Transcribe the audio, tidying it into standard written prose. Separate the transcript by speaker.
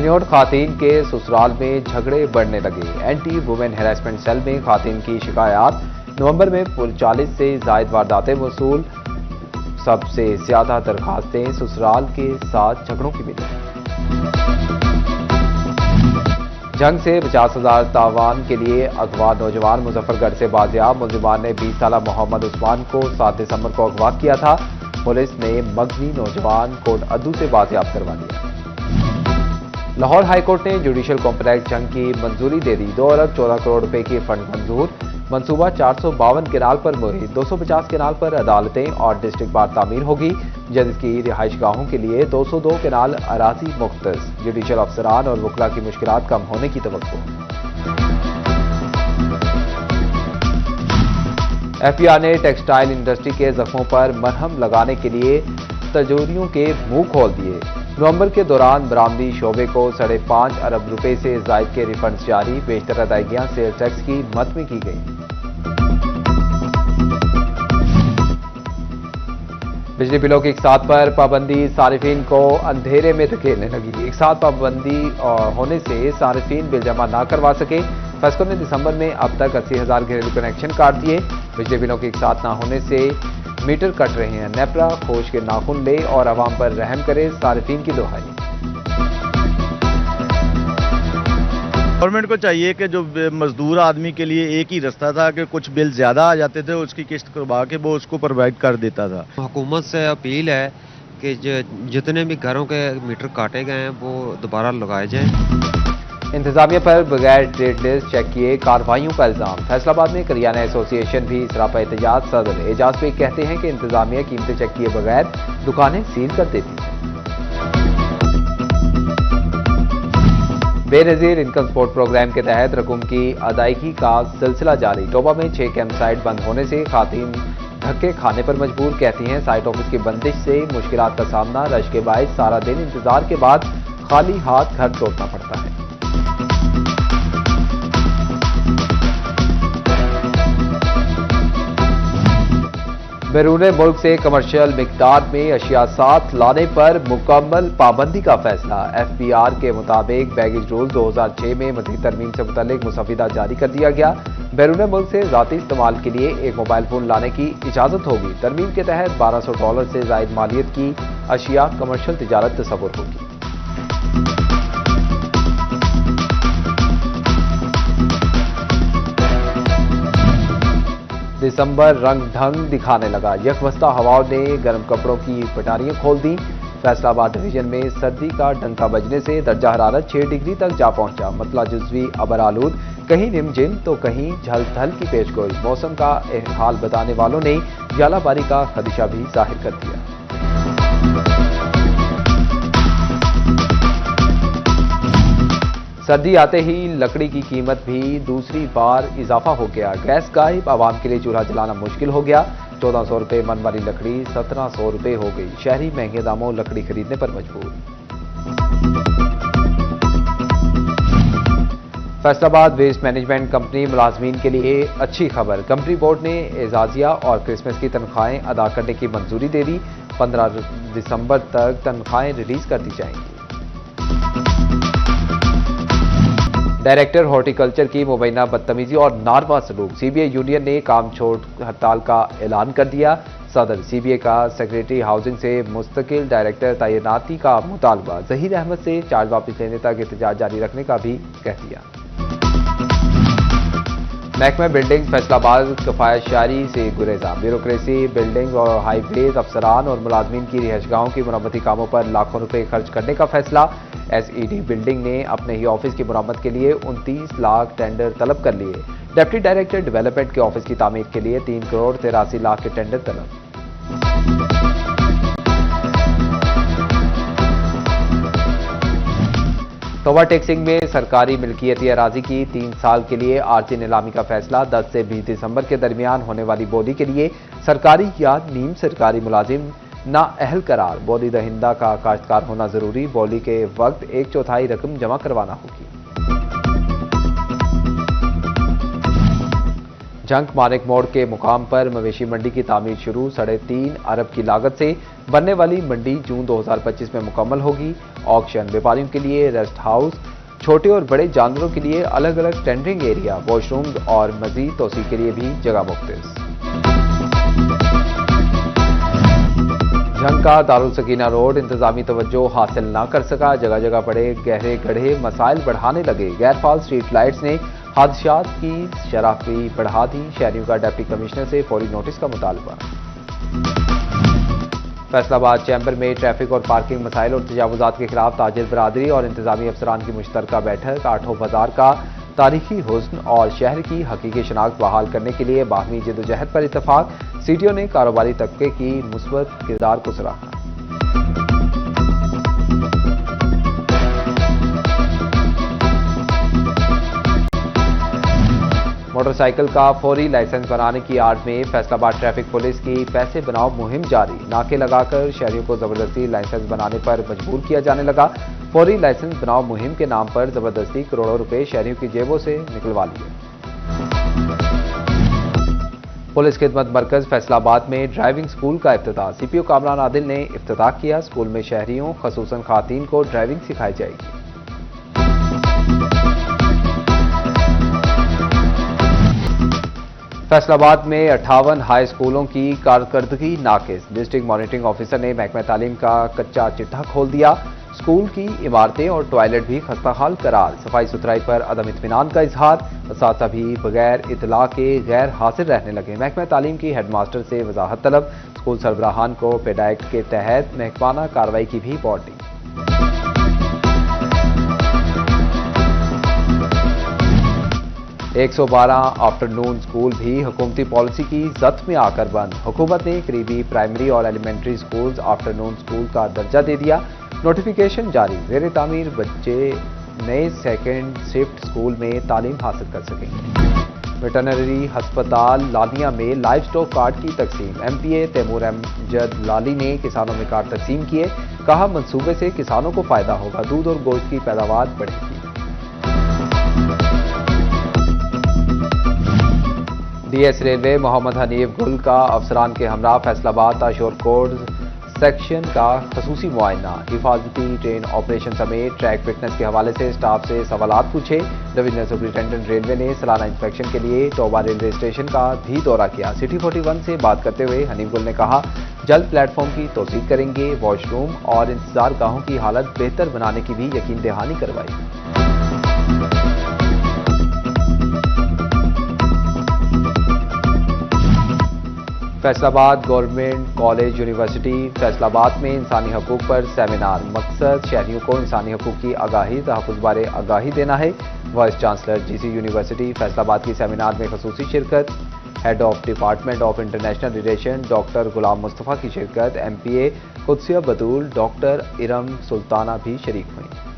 Speaker 1: चिन्योट खातून के ससुराल में झगड़े बढ़ने लगे। एंटी वुमेन हैरेसमेंट सेल में खातून की शिकायत। नवंबर में 40 से जायद वारदातें वसूल। सबसे ज्यादा दरखास्तें ससुराल के साथ झगड़ों की मिली। जंग से 50,000 तावान के लिए अगवा नौजवान मुजफ्फरगढ़ से बाजियाब। मुलजिमान ने 20 साल मोहम्मद उस्मान को 7 दिसंबर को अगवा किया था। पुलिस ने मगनी नौजवान कोट अद्दू से बाजियाब करवा लिया। लाहौर हाईकोर्ट ने जुडिशल कॉम्प्लेक्स जंग की मंजूरी दे दी। 2 अरब 14 करोड़ रुपए की फंड मंजूर। मंसूबा 452 केनाल पर मुहित। 250 केनाल पर अदालतें और डिस्ट्रिक्ट बार तामीर होगी। जज की रिहाइशगाहों के लिए 202 केनाल अराजी मुख्तस। जुडिशल अफसरान और वकला की मुश्किलात कम होने की तवक्को। एफबीआर ने टेक्सटाइल इंडस्ट्री के जख्मों पर मरहम लगाने के लिए तजोरियों के मुंह खोल दिए। नवंबर के दौरान बरामदी शोबे को 5.5 अरब रुपए से जायद के रिफंड्स जारी। बेशतर अदायगियां सेल टैक्स की मद में की गई। बिजली बिलों की एक साथ पर पाबंदी सारिफीन को अंधेरे में धकेलने लगी। एक साथ पाबंदी होने से सारिफीन बिल जमा ना करवा सके। फैसकों ने दिसंबर में अब तक 80,000 घरेलू कनेक्शन काट दिए। बिजली बिलों की एक साथ ना होने से मीटर कट रहे हैं। नेपरा खोज के नाखून ले और आवाम पर रहम करे, सारिफीन की दुहाई।
Speaker 2: गवर्नमेंट को चाहिए कि जो मजदूर आदमी के लिए एक ही रास्ता था कि कुछ बिल ज्यादा आ जाते थे, उसकी किस्त करवा के वो उसको प्रोवाइड कर देता था।
Speaker 3: हुकूमत से अपील है कि जितने भी घरों के मीटर काटे गए हैं वो दोबारा लगाए जाएं।
Speaker 1: इंतजामिया पर बगैर ट्रेड लिस्ट चेक किए कार्रवाइयों का इल्जाम। फैसलाबाद में करियाना एसोसिएशन भी सरापा एहतजाज। सदर एजाज बेग कहते हैं कि इंतजामिया कीमतें चेक किए बगैर दुकानें सील कर देती है। बेनजीर इनकम सपोर्ट प्रोग्राम के तहत रकूम की अदायगी का सिलसिला जारी। टोबा में 6 कैंप साइट बंद होने से खातून धक्के खाने पर मजबूर। कहती हैं साइट ऑफिस की बंदिश से मुश्किलात का सामना। रश के बायस सारा दिन इंतजार के बाद खाली हाथ घर लौटना पड़ता है। बैरून मुल्क से कमर्शियल मिकदार में अशिया साथ लाने पर मुकम्मल पाबंदी का फैसला। एफबीआर के मुताबिक बैगेज रूल 2006 में मज़ीद तरमीम से मुतल्लिक मुसविदा जारी कर दिया गया। बैरून मुल्क से ज़ाती इस्तेमाल के लिए एक मोबाइल फोन लाने की इजाज़त होगी। तरमीम के तहत $1200 से ज़ायद मालियत की अशिया कमर्शियल तिजारत तस्वुर होगी। दिसंबर रंग ढंग दिखाने लगा। यकवस्ता हवाओं ने गर्म कपड़ों की पटारियां खोल दी। फैसलाबाद डिवीजन में सर्दी का डंका बजने से दर्जा हरारत 6 डिग्री तक जा पहुंचा। मतला जुज़वी अबर आलूद, कहीं निमजिम तो कहीं झलथल की पेशगोई। मौसम का हाल बताने वालों ने जालाबारी का खदशा भी जाहिर कर दिया। सर्दी आते ही लकड़ी की कीमत भी दूसरी बार इजाफा हो गया। गैस गायब, आवाम के लिए चूल्हा जलाना मुश्किल हो गया। 1400 रुपए मन वाली लकड़ी 1700 रुपए हो गई। शहरी महंगे दामों लकड़ी खरीदने पर मजबूर। फैसलाबाद वेस्ट मैनेजमेंट कंपनी मुलाजमीन के लिए अच्छी खबर। कंपनी बोर्ड ने एजाजिया और क्रिसमस की तनख्वाहें अदा करने की मंजूरी दे दी। 15 दिसंबर तक तनख्वाहें रिलीज कर दी जाएंगी। डायरेक्टर हॉर्टिकल्चर की मुबैना बदतमीजी और नारवा सलूक। सीबीआई यूनियन ने काम छोड़ हड़ताल का ऐलान कर दिया। सदर सीबीआई का सेक्रेटरी हाउसिंग से मुस्तकिल डायरेक्टर तैनाती का मुतालबा। जहीर अहमद से चार्ज वापस लेने तक एहतजाज जारी रखने का भी कह दिया। महकमा बिल्डिंग फैसलाबाद कफायतशारी से गुरेजा। ब्यूरोक्रेसी, बिल्डिंग और हाईवेज अफसरान और मुलाजमीन की रिहाइशगाहों की मरम्मती कामों पर लाखों रुपए खर्च करने का फैसला। एसईडी बिल्डिंग ने अपने ही ऑफिस की मरम्मत के लिए 29 लाख टेंडर तलब कर लिए। डिप्टी डायरेक्टर डेवलपमेंट के ऑफिस की तामीर के लिए 3 करोड़ 83 लाख के टेंडर तलब। ओवरटेक्सिंग में सरकारी मिल्कियती अराजी की 3 साल के लिए आर्जी नीलामी का फैसला। 10 से 20 दिसंबर के दरमियान होने वाली बोली के लिए सरकारी या नीम सरकारी मुलाजिम नाअहल करार। बोली दहिंदा का काश्तकार होना जरूरी। बोली के वक्त 1/4 रकम जमा करवाना होगी। झंक मानिक मोड़ के मुकाम पर मवेशी मंडी की तामीर शुरू। 3.5 अरब की लागत से बनने वाली मंडी जून 2025 में मुकम्मल होगी। ऑक्शन व्यापारियों के लिए रेस्ट हाउस, छोटे और बड़े जानवरों के लिए अलग अलग टेंडरिंग एरिया, वॉशरूम और मजीद तोसी के लिए भी जगह मुख्तस। झंग का दारुल सकीना रोड इंतजामी तवज्जो हासिल न कर सका। जगह जगह बड़े गहरे गड्ढे मसाइल बढ़ाने लगे। गैरफाल स्ट्रीट लाइट्स ने हादसात की शरह भी बढ़ा दी। शहरियों का डिप्टी कमिश्नर से फौरी नोटिस का मुतालबा। फैसलाबाद चैम्बर में ट्रैफिक और पार्किंग मसाइल और तजावुजात के खिलाफ ताजिर बरादरी और इंतजामी अफसरान की मुश्तरका बैठक। आठों बाजार का तारीखी हुस्न और शहर की हकीकी शनाख्त बहाल करने के लिए बाहमी जदोजहद पर इतफाक। सीटीओ ने कारोबारी तबके की मुस्बत किरदार को सराहा। मोटरसाइकिल का फौरी लाइसेंस बनाने की आड़ में फैसलाबाद ट्रैफिक पुलिस की पैसे बनाओ मुहिम जारी। नाके लगाकर शहरियों को जबरदस्ती लाइसेंस बनाने पर मजबूर किया जाने लगा। फौरी लाइसेंस बनाओ मुहिम के नाम पर जबरदस्ती करोड़ों रुपए शहरियों की जेबों से निकलवा लिए। पुलिस खिदमत मरकज फैसलाबाद में ड्राइविंग स्कूल का इफ्तिताह। सीपीओ कामरान आदिल ने इफ्तिताह किया। स्कूल में शहरियों खसूसन खातीन को ड्राइविंग सिखाई जाएगी। फैसलाबाद में 58 हाई स्कूलों की कारकर्दगी नाकिस। डिस्ट्रिक्ट मॉनिटरिंग ऑफिसर ने महकमा तालीम का कच्चा चिट्ठा खोल दिया। स्कूल की इमारतें और टॉयलेट भी खस्ताहाल करार। सफाई सुथराई पर अदम इत्मीनान का इजहार। असातिज़ा भी बगैर इतला के गैर हाजिर रहने लगे। महकमा तालीम की हेडमास्टर से वजाहत तलब। स्कूल सरबराहान को पेड एक्ट के तहत महकमाना कार्रवाई की भी वार्निंग। एक 112 आफ्टरनून स्कूल भी हुकूमती पॉलिसी की जद में आकर बंद। हुकूमत ने करीबी प्राइमरी और एलिमेंट्री स्कूल्स आफ्टरनून स्कूल का दर्जा दे दिया। नोटिफिकेशन जारी। ज़ेर तामीर बच्चे नए सेकेंड शिफ्ट स्कूल में तालीम हासिल कर सकेंगे। वेटरनरी हस्पताल लालिया में लाइव स्टॉक कार्ड की तकसीम। MPA तैमूर अमजद लाली ने किसानों में कार्ड तकसीम किए। कहा मंसूबे से किसानों को फायदा होगा, दूध और गोश्त की पैदावार बढ़ेगी। DS रेलवे मोहम्मद हनीफ गुल का अफसरान के हमरा फैसलाबाद ताशोर कोड सेक्शन का खसूसी मुआयना। हिफाजती ट्रेन ऑपरेशन समेत ट्रैक फिटनेस के हवाले से स्टाफ से सवालात पूछे। डिवीजनल सुपरिटेंडेंट रेलवे ने सालाना इंस्पेक्शन के लिए टोबा रेलवे स्टेशन का भी दौरा किया। सिटी 41 से बात करते हुए हनीफ गुल ने कहा, जल्द प्लेटफॉर्म की तोसीक करेंगे। वॉशरूम और इंतजार गाहों की हालत बेहतर बनाने की भी यकीन दहानी करवाई। Faisalabad government college university Faisalabad में इंसानी हकूक पर सेमिनार। मकसद शहरियों को इंसानी हकूक की आगाही तहफ़्फ़ुज़ बारे आगाही देना है। Vice chancellor GC university Faisalabad की सेमिनार में खसूसी शिरकत। Head of department of international relation doctor Ghulam Mustafa की शिरकत। MPA कुदसिया बतूल डॉक्टर इरम सुल्ताना भी शरीक हुई।